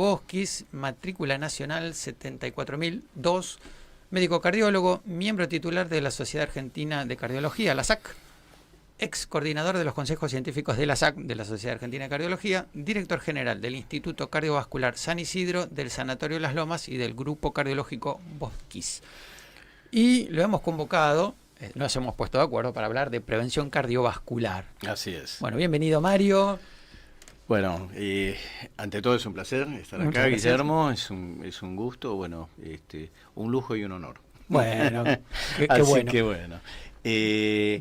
Boskis, matrícula nacional 74002, médico cardiólogo, miembro titular de la Sociedad Argentina de Cardiología, la SAC, ex coordinador de los consejos científicos de la SAC, de la Sociedad Argentina de Cardiología, director general del Instituto Cardiovascular San Isidro, del Sanatorio Las Lomas y del Grupo Cardiológico Boskis. Y lo hemos convocado, nos hemos puesto de acuerdo para hablar de prevención cardiovascular. Así es. Bueno, bienvenido Mario. Bueno, ante todo es un placer estar acá, Guillermo, es un gusto, bueno, un lujo y un honor. Bueno, qué Así bueno. que bueno.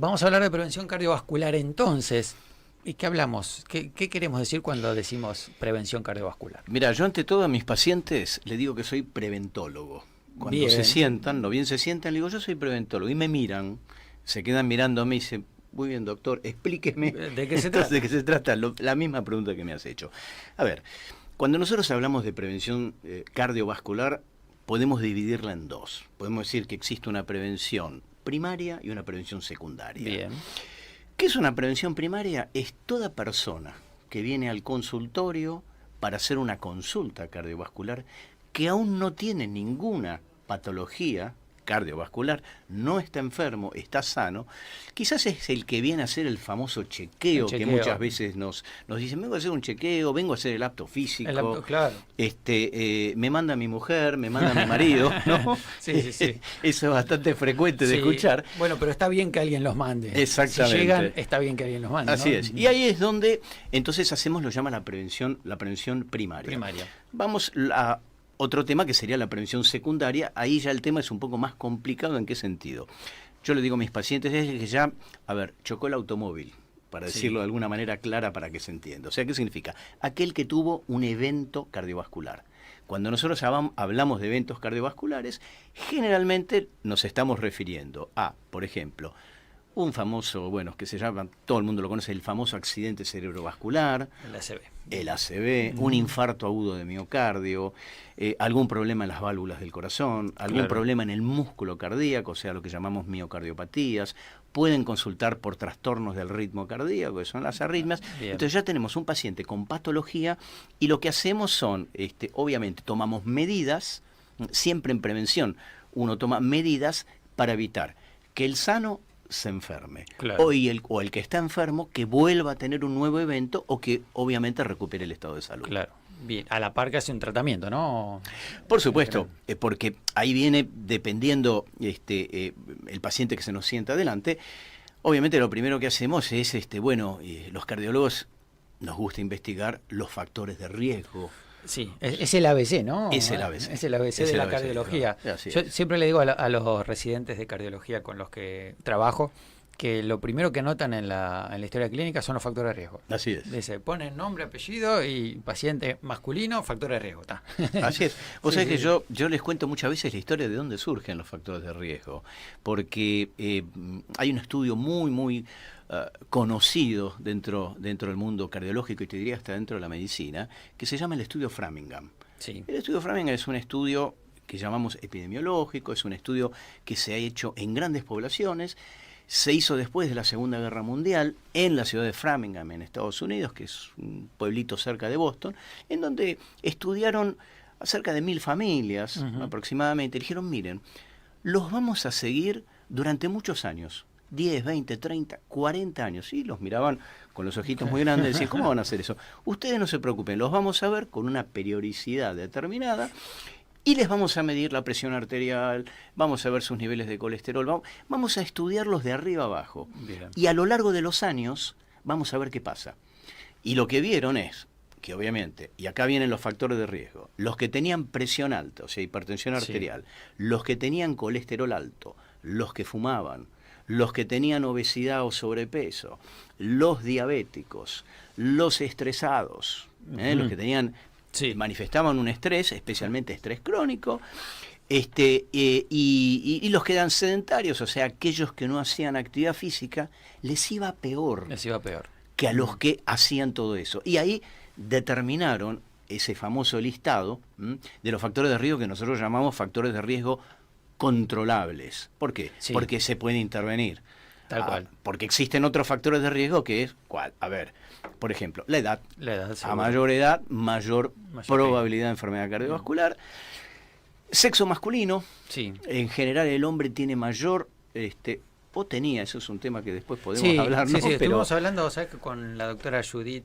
Vamos a hablar de prevención cardiovascular entonces. ¿Y qué hablamos? ¿Qué queremos decir cuando decimos prevención cardiovascular? Mira, yo ante todo a mis pacientes le digo que soy preventólogo. Cuando Bien. se sientan, no bien se sientan, le digo yo soy preventólogo y me miran, se quedan mirándome y dicen, muy bien doctor, explíqueme ¿De qué se trata? de qué se trata, la misma pregunta que me has hecho. A ver, cuando nosotros hablamos de prevención cardiovascular, podemos dividirla en dos. Podemos decir que existe una prevención primaria y una prevención secundaria. Bien. ¿Qué es una prevención primaria? Es toda persona que viene al consultorio para hacer una consulta cardiovascular que aún no tiene ninguna patología cardiovascular, no está enfermo, está sano, quizás es el que viene a hacer el famoso chequeo, que muchas veces nos dicen, vengo a hacer un chequeo, vengo a hacer el apto físico, Claro. Me manda mi mujer, me manda mi marido, ¿no? Sí. Eso es bastante frecuente de escuchar. Bueno, pero está bien que alguien los mande. Exactamente. Si llegan, está bien que alguien los mande. Así ¿no? es. Y ahí es donde entonces hacemos lo que llama la prevención primaria. Vamos a otro tema que sería la prevención secundaria. Ahí ya el tema es un poco más complicado. ¿En qué sentido? Yo le digo a mis pacientes es que ya, chocó el automóvil, para decirlo de alguna manera clara para que se entienda. O sea, ¿qué significa? Aquel que tuvo un evento cardiovascular. Cuando nosotros hablamos de eventos cardiovasculares, generalmente nos estamos refiriendo a, por ejemplo, un famoso, que se llama, todo el mundo lo conoce, el famoso accidente cerebrovascular. El ACV, un infarto agudo de miocardio, algún problema en las válvulas del corazón, algún problema en el músculo cardíaco, o sea, lo que llamamos miocardiopatías. Pueden consultar por trastornos del ritmo cardíaco, que son las arritmias. Bien. Entonces ya tenemos un paciente con patología y lo que hacemos son, obviamente, tomamos medidas, siempre en prevención, uno toma medidas para evitar que el sano se enferme, o el que está enfermo que vuelva a tener un nuevo evento o que obviamente recupere el estado de salud. Claro, bien, a la par que hace un tratamiento, ¿no? Por supuesto, porque ahí viene dependiendo el paciente que se nos sienta adelante. Obviamente lo primero que hacemos es, los cardiólogos nos gusta investigar los factores de riesgo. Sí, es el ABC, ¿no? Es el ABC. Es el ABC de la cardiología. Yo siempre le digo a los residentes de cardiología con los que trabajo que lo primero que anotan en la historia clínica son los factores de riesgo. Así es. Dice, ponen nombre, apellido y paciente masculino, factor de riesgo. Está. Así es. Vos sabés que yo les cuento muchas veces la historia de dónde surgen los factores de riesgo, porque hay un estudio muy conocido dentro del mundo cardiológico y te diría hasta dentro de la medicina, que se llama el estudio Framingham. Sí. El estudio Framingham es un estudio que llamamos epidemiológico, es un estudio que se ha hecho en grandes poblaciones, se hizo después de la Segunda Guerra Mundial en la ciudad de Framingham, en Estados Unidos, que es un pueblito cerca de Boston, en donde estudiaron a cerca de 1000 familias aproximadamente. Dijeron, miren, los vamos a seguir durante muchos años. 10, 20, 30, 40 años. Y los miraban con los ojitos muy grandes y decían, ¿cómo van a hacer eso? Ustedes no se preocupen, los vamos a ver con una periodicidad determinada y les vamos a medir la presión arterial, vamos a ver sus niveles de colesterol, vamos a estudiarlos de arriba abajo. Bien. Y a lo largo de los años vamos a ver qué pasa. Y lo que vieron es que obviamente, y acá vienen los factores de riesgo, los que tenían presión alta, o sea, hipertensión arterial, los que tenían colesterol alto, los que fumaban, los que tenían obesidad o sobrepeso, los diabéticos, los estresados, los que tenían manifestaban un estrés, especialmente estrés crónico, y los que eran sedentarios, o sea, aquellos que no hacían actividad física, les iba peor que a los que hacían todo eso. Y ahí determinaron ese famoso listado de los factores de riesgo que nosotros llamamos factores de riesgo controlables. ¿Por qué? Porque se puede intervenir. Tal cual. Porque existen otros factores de riesgo que es, ¿cuál? A ver, por ejemplo, la edad. A mayor edad, mayor probabilidad de enfermedad cardiovascular. Sexo masculino. Sí. En general el hombre tiene mayor... o tenía, eso es un tema que después podemos hablar, ¿no? Sí, estuvimos hablando, ¿sabes? Con la doctora Judith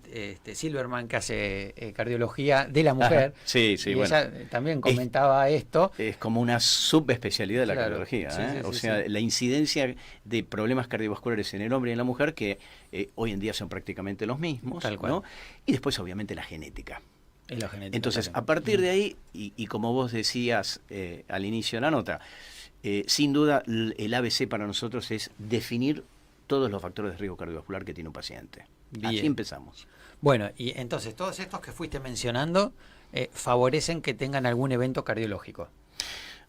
Silverman, que hace cardiología de la mujer. Sí, y bueno. ella también comentaba esto. Es como una subespecialidad de la cardiología, la incidencia de problemas cardiovasculares en el hombre y en la mujer, que hoy en día son prácticamente los mismos, Tal cual. ¿no? Y después, obviamente, la genética. Entonces, también. a partir de ahí, y como vos decías al inicio de la nota, sin duda, el ABC para nosotros es definir todos los factores de riesgo cardiovascular que tiene un paciente. Bien. Así empezamos. Bueno, y entonces todos estos que fuiste mencionando favorecen que tengan algún evento cardiológico.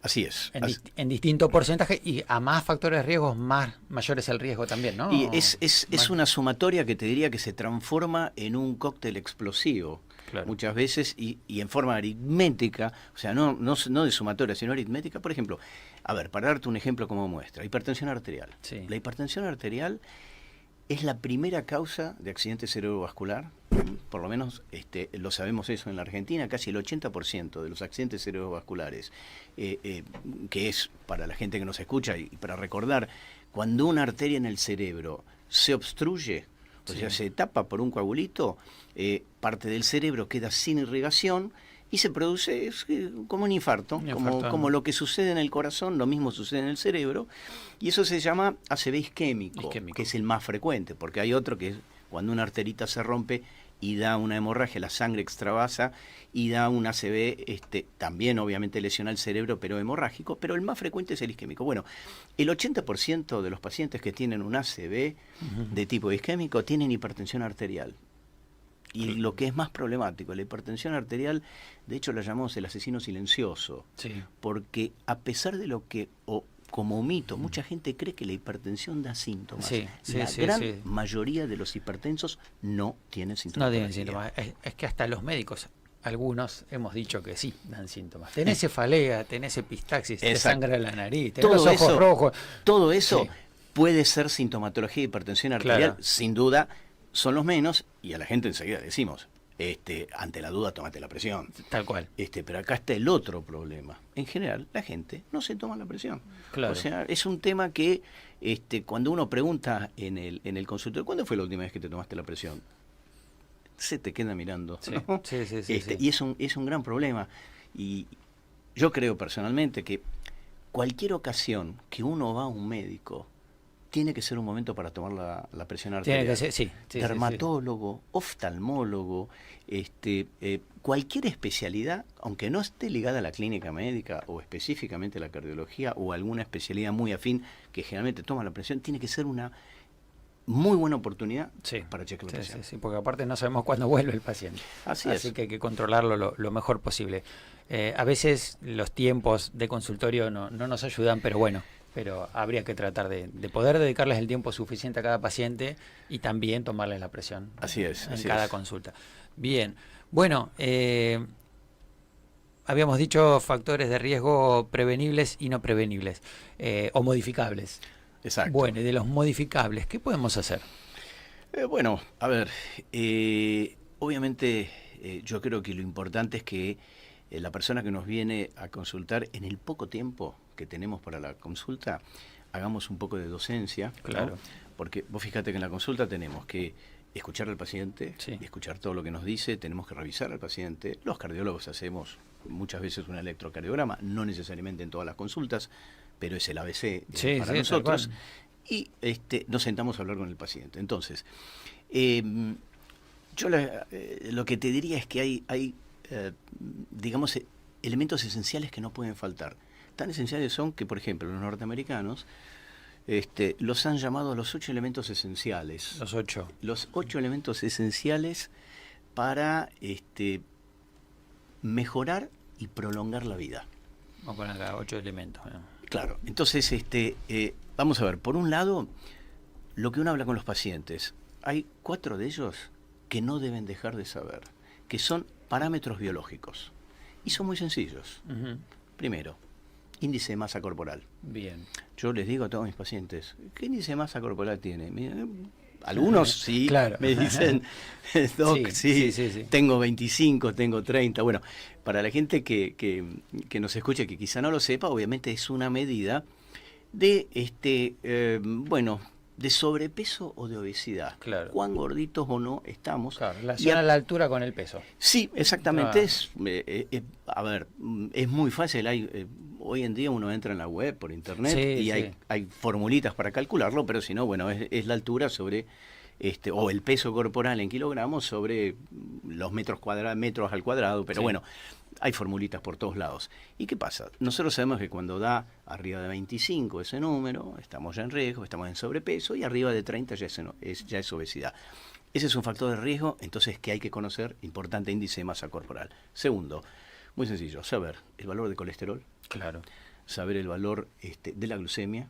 Así es. En distinto porcentaje, y a más factores de riesgo, mayor es el riesgo también, ¿no? Y es una sumatoria que te diría que se transforma en un cóctel explosivo. Claro. Muchas veces y en forma aritmética, o sea, no de sumatoria, sino aritmética. Por ejemplo, a ver, para darte un ejemplo como muestra, hipertensión arterial. Sí. La hipertensión arterial es la primera causa de accidente cerebrovascular, por lo menos lo sabemos eso en la Argentina, casi el 80% de los accidentes cerebrovasculares, que es para la gente que nos escucha y para recordar, cuando una arteria en el cerebro se obstruye, o sea, se tapa por un coagulito, parte del cerebro queda sin irrigación y se produce como un infarto, como lo que sucede en el corazón, lo mismo sucede en el cerebro, y eso se llama ACV isquémico, que es el más frecuente, porque hay otro que es cuando una arterita se rompe y da una hemorragia, la sangre extravasa y da un ACV, también obviamente lesiona el cerebro, pero hemorrágico, pero el más frecuente es el isquémico. Bueno, el 80% de los pacientes que tienen un ACV de tipo isquémico tienen hipertensión arterial. Y lo que es más problemático, la hipertensión arterial, de hecho la llamamos el asesino silencioso, porque a pesar de lo que, como mito, mucha gente cree que la hipertensión da síntomas. La gran mayoría de los hipertensos no tienen síntomas. No tienen síntomas. Es que hasta los médicos, algunos hemos dicho que sí dan síntomas. Tenés cefalea, tenés epistaxis, te sangra la nariz, tenés los ojos rojos. Todo eso puede ser sintomatología de hipertensión arterial, sin duda. Son los menos, y a la gente enseguida decimos, ante la duda tómate la presión. Tal cual. Pero acá está el otro problema. En general, la gente no se toma la presión. Claro. O sea, es un tema que cuando uno pregunta en el consultorio, ¿cuándo fue la última vez que te tomaste la presión? Se te queda mirando. ¿No? Sí. Y es un gran problema. Y yo creo personalmente que cualquier ocasión que uno va a un médico, tiene que ser un momento para tomar la presión arterial. Tiene que ser, dermatólogo, oftalmólogo, cualquier especialidad, aunque no esté ligada a la clínica médica o específicamente a la cardiología o alguna especialidad muy afín que generalmente toma la presión, tiene que ser una muy buena oportunidad para chequear la presión. Sí, porque aparte no sabemos cuándo vuelve el paciente. Así que hay que controlarlo lo mejor posible. A veces los tiempos de consultorio no nos ayudan, pero habría que tratar de poder dedicarles el tiempo suficiente a cada paciente y también tomarles la presión en cada consulta. Bien, bueno, habíamos dicho factores de riesgo prevenibles y no prevenibles, o modificables. Exacto. Bueno, y de los modificables, ¿qué podemos hacer? Bueno, a ver, obviamente yo creo que lo importante es que la persona que nos viene a consultar, en el poco tiempo que tenemos para la consulta, hagamos un poco de docencia. Claro. ¿No? Porque vos fíjate que en la consulta tenemos que escuchar al paciente, escuchar todo lo que nos dice, tenemos que revisar al paciente. Los cardiólogos hacemos muchas veces un electrocardiograma, no necesariamente en todas las consultas, pero es el ABC para nosotros. Y nos sentamos a hablar con el paciente. Entonces, yo lo que te diría es que hay digamos, elementos esenciales que no pueden faltar. Tan esenciales son que, por ejemplo, los norteamericanos los han llamado los 8 elementos esenciales. Los 8. Los 8 elementos esenciales para mejorar y prolongar la vida. Vamos a poner acá 8 elementos. Claro, entonces vamos a ver, por un lado, lo que uno habla con los pacientes, hay 4 de ellos que no deben dejar de saber, que son parámetros biológicos. Y son muy sencillos. Primero, índice de masa corporal. Bien. Yo les digo a todos mis pacientes, ¿qué índice de masa corporal tiene? Algunos sí, claro. me dicen, Doc, sí, tengo 25, tengo 30. Bueno, para la gente que nos escuche, que quizá no lo sepa, obviamente es una medida de de sobrepeso o de obesidad. Claro. Cuán gorditos o no estamos. Claro, relaciona la altura con el peso. Sí, exactamente. A ver, es muy fácil. Hoy en día uno entra en la web por internet y hay formulitas para calcularlo, pero si no, bueno, es la altura sobre o el peso corporal en kilogramos sobre los metros al cuadrado, pero bueno, hay formulitas por todos lados. ¿Y qué pasa? Nosotros sabemos que cuando da arriba de 25 ese número, estamos ya en riesgo, estamos en sobrepeso, y arriba de 30 ya es obesidad. Ese es un factor de riesgo, entonces, que hay que conocer, importante índice de masa corporal. Segundo, muy sencillo, saber el valor de colesterol, claro, saber el valor de la glucemia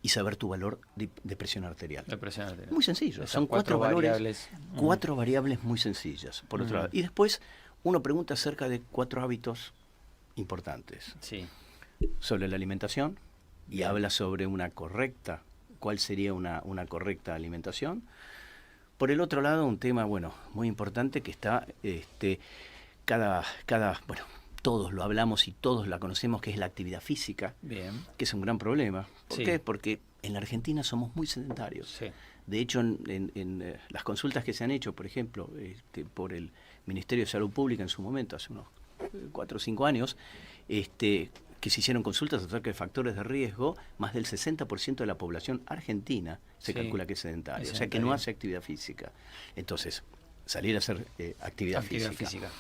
y saber tu valor de presión arterial. Muy sencillo, son cuatro variables muy sencillas, por otro lado. Y después uno pregunta acerca de 4 hábitos importantes. Sí. Sobre la alimentación, y habla sobre cuál sería una correcta alimentación. Por el otro lado, un tema, muy importante que está, todos lo hablamos y todos la conocemos, que es la actividad física. Bien. Que es un gran problema. ¿Por qué? Porque en la Argentina somos muy sedentarios. Sí. De hecho, en las consultas que se han hecho, por ejemplo, por el Ministerio de Salud Pública en su momento, hace unos 4 o 5 años, que se hicieron consultas acerca de factores de riesgo, más del 60% de la población argentina se calcula que es sedentaria, o sea que no hace actividad física. Entonces, salir a hacer actividad física.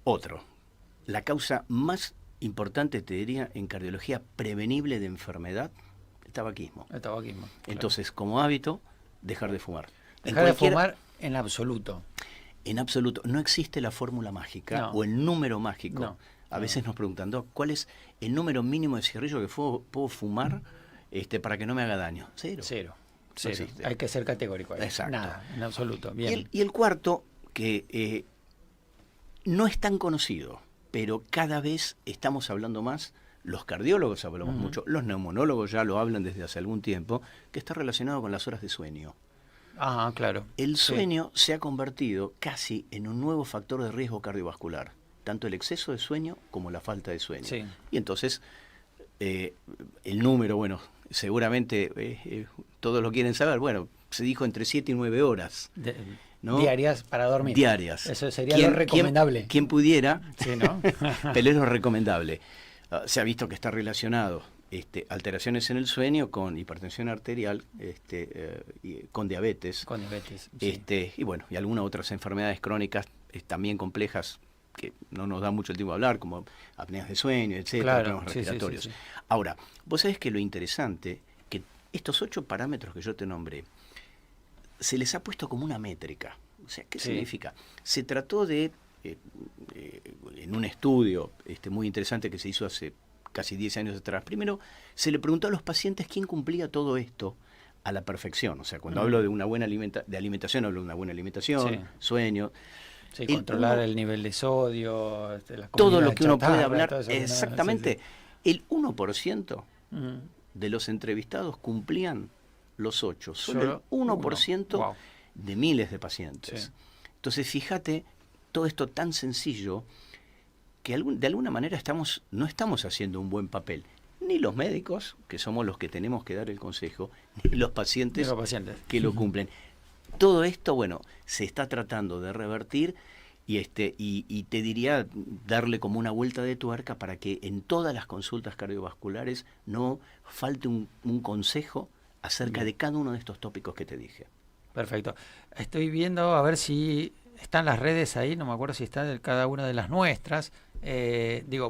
Otro, la causa más importante, te diría, en cardiología prevenible de enfermedad, el tabaquismo. Entonces, como hábito, dejar de fumar. Dejar de fumar en absoluto. En absoluto. No existe la fórmula mágica o el número mágico. No. A veces nos preguntan, ¿cuál es el número mínimo de cigarrillo que puedo fumar para que no me haga daño? Cero. Hay que ser categórico ahí. Exacto. Nada, en absoluto. Bien. Y el cuarto, que no es tan conocido, pero cada vez estamos hablando más, los cardiólogos hablamos mucho, los neumonólogos ya lo hablan desde hace algún tiempo, que está relacionado con las horas de sueño. Ah, claro. El sueño se ha convertido casi en un nuevo factor de riesgo cardiovascular, tanto el exceso de sueño como la falta de sueño. Sí. Y entonces, el número, seguramente todos lo quieren saber, se dijo entre 7 y 9 horas. ¿No? Diarias para dormir. Diarias. Eso sería lo recomendable. Quien pudiera, sí, ¿no? pero es lo recomendable. Se ha visto que está relacionado alteraciones en el sueño con hipertensión arterial, con diabetes. Con diabetes, sí. Y algunas otras enfermedades crónicas también complejas que no nos da mucho el tiempo de hablar, como apneas de sueño, etcétera, problemas respiratorios. Sí. Ahora, vos sabés que lo interesante, que estos 8 parámetros que yo te nombré, se les ha puesto como una métrica. O sea, ¿qué significa? Se trató de, en un estudio muy interesante que se hizo hace casi 10 años atrás, primero se le preguntó a los pacientes quién cumplía todo esto a la perfección. O sea, cuando hablo de una buena alimentación, hablo de una buena alimentación, sueño. Sí, controlar el nivel de sodio, la todo lo que uno puede hablar. Exactamente. El 1% de los entrevistados cumplían los 8. Solo el 1% de miles de pacientes. Sí. Entonces, fíjate, todo esto tan sencillo que de alguna manera no estamos haciendo un buen papel. Ni los médicos, que somos los que tenemos que dar el consejo, ni los pacientes, que lo cumplen. Todo esto, se está tratando de revertir y te diría darle como una vuelta de tuerca para que en todas las consultas cardiovasculares no falte un consejo acerca de cada uno de estos tópicos que te dije. Perfecto. Estoy viendo a ver si están las redes ahí, no me acuerdo si está de cada una de las nuestras.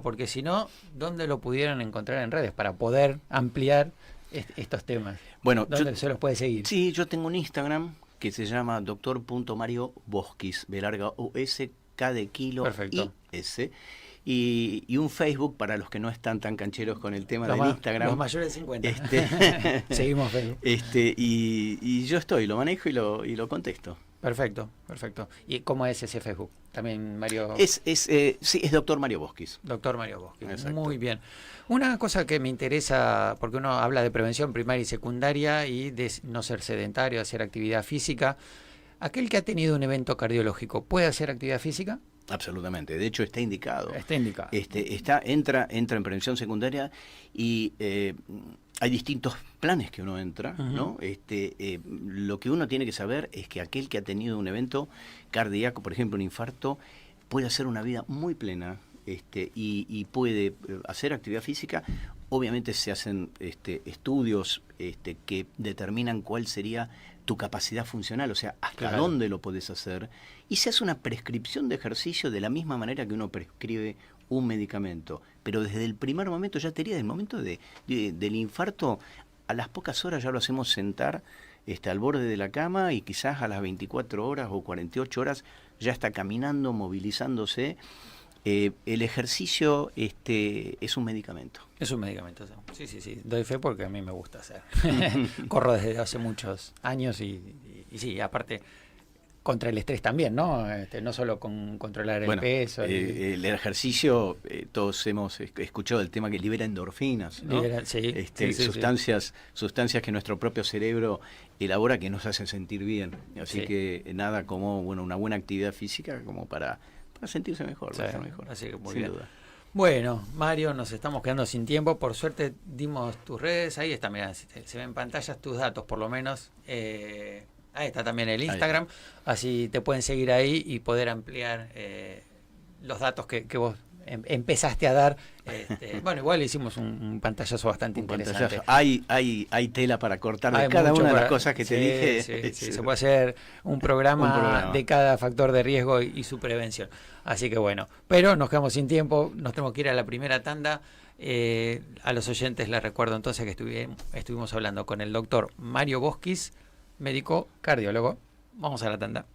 Porque si no, ¿dónde lo pudieran encontrar en redes para poder ampliar estos temas? ¿Dónde se los puede seguir? Sí, yo tengo un Instagram que se llama Dr.MarioBosquis, B larga O-S, K de kilo, I-S. Y un Facebook para los que no están tan cancheros con el tema del Instagram. Los mayores de 50. Seguimos Facebook. Y yo lo manejo y lo contesto. Perfecto, perfecto. ¿Y cómo es ese Facebook? También Mario... Sí, es doctor Mario Boschis. Doctor Mario Boschis. Exacto. Muy bien. Una cosa que me interesa, porque uno habla de prevención primaria y secundaria y de no ser sedentario, hacer actividad física. ¿Aquel que ha tenido un evento cardiológico puede hacer actividad física? Absolutamente, de hecho está indicado. Está indicado. Entra en prevención secundaria y hay distintos planes que uno entra, ¿no? Lo que uno tiene que saber es que aquel que ha tenido un evento cardíaco, por ejemplo un infarto, puede hacer una vida muy plena y puede hacer actividad física. Obviamente se hacen estudios que determinan cuál sería tu capacidad funcional, o sea, hasta dónde lo podés hacer, y se hace una prescripción de ejercicio de la misma manera que uno prescribe un medicamento, pero desde el primer momento, ya te diría, del momento del infarto, a las pocas horas ya lo hacemos sentar al borde de la cama y quizás a las 24 horas o 48 horas ya está caminando, movilizándose. El ejercicio es un medicamento. Es un medicamento, sí. Doy fe porque a mí me gusta hacer. Corro desde hace muchos años y sí, aparte contra el estrés también, ¿no? No solo con controlar el peso. El ejercicio, todos hemos escuchado el tema que libera endorfinas, ¿no? Sustancias que nuestro propio cerebro elabora que nos hacen sentir bien. Así que nada como una buena actividad física como para sentirse mejor, para estar mejor. Así que muy sin bien. duda. Bueno, Mario, nos estamos quedando sin tiempo. Por suerte dimos tus redes. Ahí está, mirá, se ven en pantallas tus datos, por lo menos. Ahí está también el Instagram. Así te pueden seguir ahí y poder ampliar los datos que vos empezaste a dar. Bueno, igual hicimos un pantallazo bastante interesante. Hay tela para cortar de cada una de las cosas que te dije. Sí, se puede hacer un programa de cada factor de riesgo y su prevención. Así que bueno, pero nos quedamos sin tiempo, nos tenemos que ir a la primera tanda. A los oyentes les recuerdo entonces que estuvimos hablando con el doctor Mario Boschis, médico cardiólogo. Vamos a la tanda.